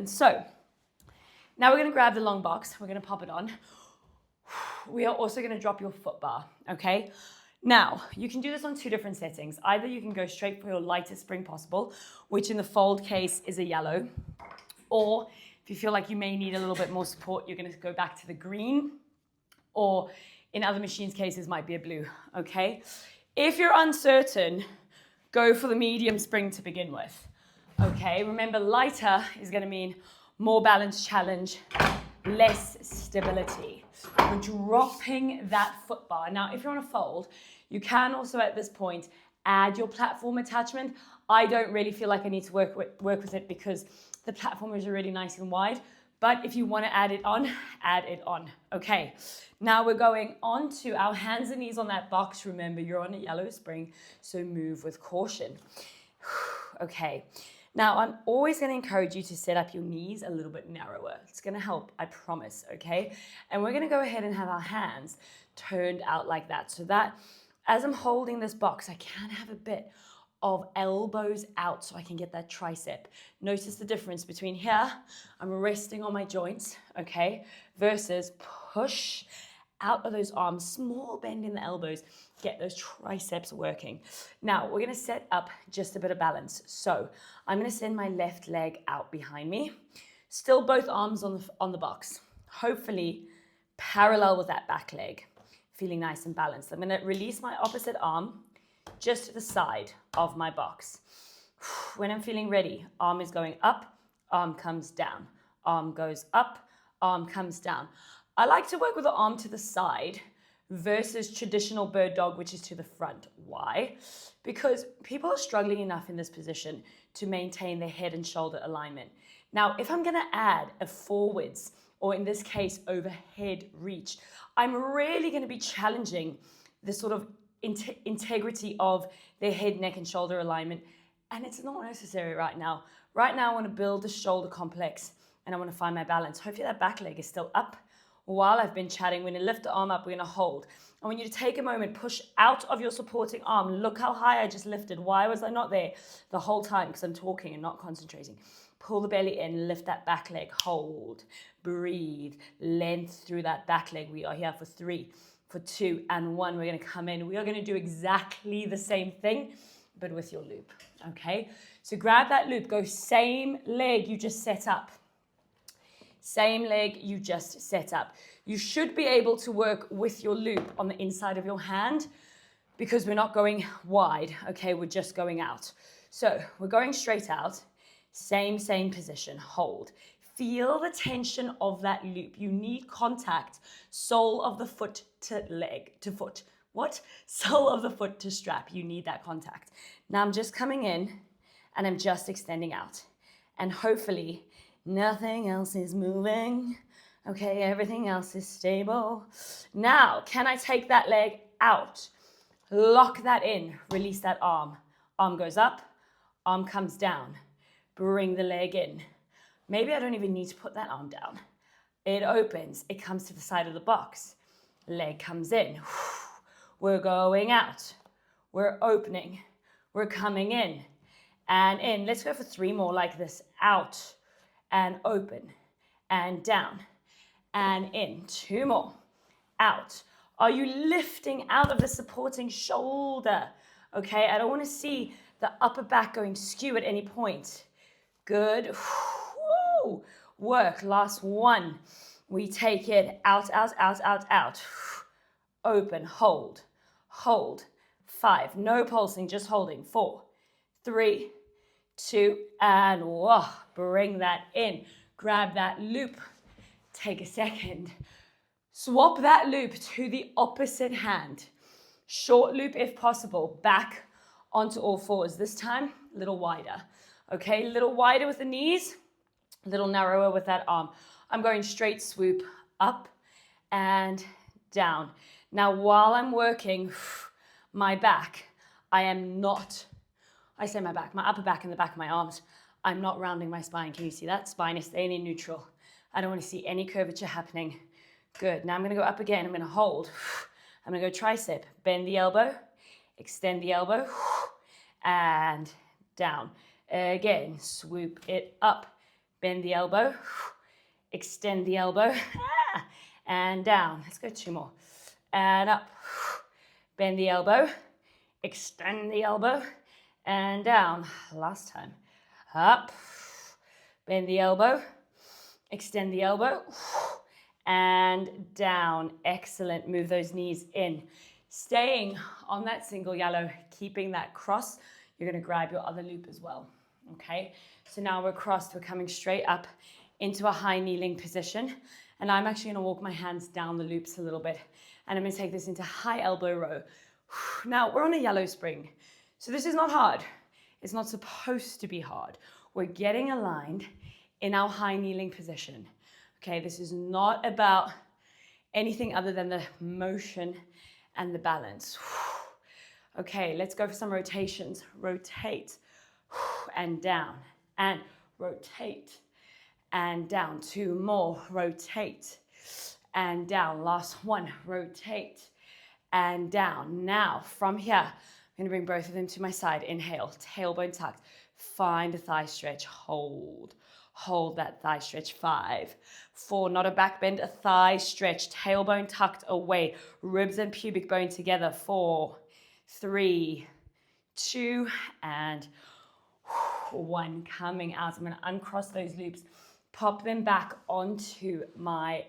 open. So now we're going to grab the long box. We're going to pop it on. We are also going to drop your foot bar, okay? Now, you can do this on two different settings. Either you can go straight for your lightest spring possible, which in the fold case is a yellow, or if you feel like you may need a little bit more support, you're going to go back to the green, or in other machines' cases might be a blue, okay? If you're uncertain, go for the medium spring to begin with, okay? Remember, lighter is going to mean more balance challenge, less stability. We're dropping that foot bar. Now, if you're on a fold, you can also at this point add your platform attachment. I don't really feel like I need to work with it because the platform is already nice and wide. But if you want to add it on, okay? Now we're going on to our hands and knees on that box. Remember, you're on a yellow spring, so move with caution. Okay. Now, I'm always going to encourage you to set up your knees a little bit narrower. It's going to help, I promise, okay? And we're going to go ahead and have our hands turned out like that, so that as I'm holding this box, I can have a bit of elbows out so I can get that tricep. Notice the difference between here, I'm resting on my joints, okay, versus push out of those arms, small bend in the elbows, get those triceps working. Now, we're gonna set up just a bit of balance. So I'm gonna send my left leg out behind me, still both arms on the box, hopefully parallel with that back leg, feeling nice and balanced. I'm gonna release my opposite arm just to the side of my box. When I'm feeling ready, arm is going up, arm comes down, arm goes up, arm comes down. I like to work with the arm to the side versus traditional bird dog, which is to the front. Why? Because people are struggling enough in this position to maintain their head and shoulder alignment. Now, if I'm gonna add a forwards, or in this case, overhead reach, I'm really gonna be challenging the sort of integrity of their head, neck, and shoulder alignment. And it's not necessary right now. Right now, I wanna build the shoulder complex and I wanna find my balance. Hopefully that back leg is still up. While I've been chatting, we're gonna lift the arm up, we're gonna hold. I want you to take a moment, push out of your supporting arm. Look how high I just lifted. Why was I not there the whole time? Because I'm talking and not concentrating. Pull the belly in, lift that back leg, hold, breathe, length through that back leg. We are here for 3, for 2, and 1. We're gonna come in. We are gonna do exactly the same thing, but with your loop, okay? So grab that loop, go same leg you just set up. Same leg you just set up. You should be able to work with your loop on the inside of your hand because we're not going wide, okay? We're just going out. So we're going straight out, same position, hold. Feel the tension of that loop. You need contact, sole of the foot to leg, to foot. What? Sole of the foot to strap. You need that contact. Now I'm just coming in and I'm just extending out. And hopefully, nothing else is moving. Okay, everything else is stable. Now, can I take that leg out? Lock that in, release that arm. Arm goes up, arm comes down. Bring the leg in. Maybe I don't even need to put that arm down. It opens, it comes to the side of the box. Leg comes in. We're going out. We're opening. We're coming in and in. Let's go for 3 more like this. Out and open and down and in. 2 more. Out. Are you lifting out of the supporting shoulder? Okay, I don't want to see the upper back going skew at any point. Good. Woo. Work. Last 1. We take it out, out, out, out, out. Open. Hold. Hold. 5. No pulsing, just holding. 4, 3, 2, and whoa, bring that in. Grab that loop. Take a second. Swap that loop to the opposite hand. Short loop if possible. Back onto all fours. This time, a little wider. Okay, a little wider with the knees, a little narrower with that arm. I'm going straight swoop up and down. Now, while I'm working my back, I am not, I say my back, my upper back and the back of my arms, I'm not rounding my spine. Can you see that? Spine is staying in neutral. I don't want to see any curvature happening. Good. Now I'm going to go up again. I'm going to hold. I'm going to go tricep. Bend the elbow. Extend the elbow. And down. Again, swoop it up. bend the elbow, extend the elbow, and down. Let's go 2 more. And up, bend the elbow, extend the elbow, and down. Last time. Up, bend the elbow, extend the elbow, and down. Excellent. Move those knees in. Staying on that single yellow, keeping that cross, you're going to grab your other loop as well. Okay, so now we're crossed, we're coming straight up into a high kneeling position, and I'm actually going to walk my hands down the loops a little bit, and I'm going to take this into high elbow row. Now we're on a yellow spring, so this is not hard. It's not supposed to be hard. We're getting aligned in our high kneeling position. Okay, this is not about anything other than the motion and the balance. Okay, let's go for some rotations. Rotate and down, and rotate and down. 2 more. Rotate and down. Last one. Rotate and down. Now from here, I'm going to bring both of them to my side. Inhale, tailbone tucked. Find a thigh stretch. Hold that thigh stretch. 5, 4, not a back bend, a thigh stretch. Tailbone tucked away, ribs and pubic bone together. 4, 3, 2, and 1. Coming out. I'm going to uncross those loops, pop them back onto my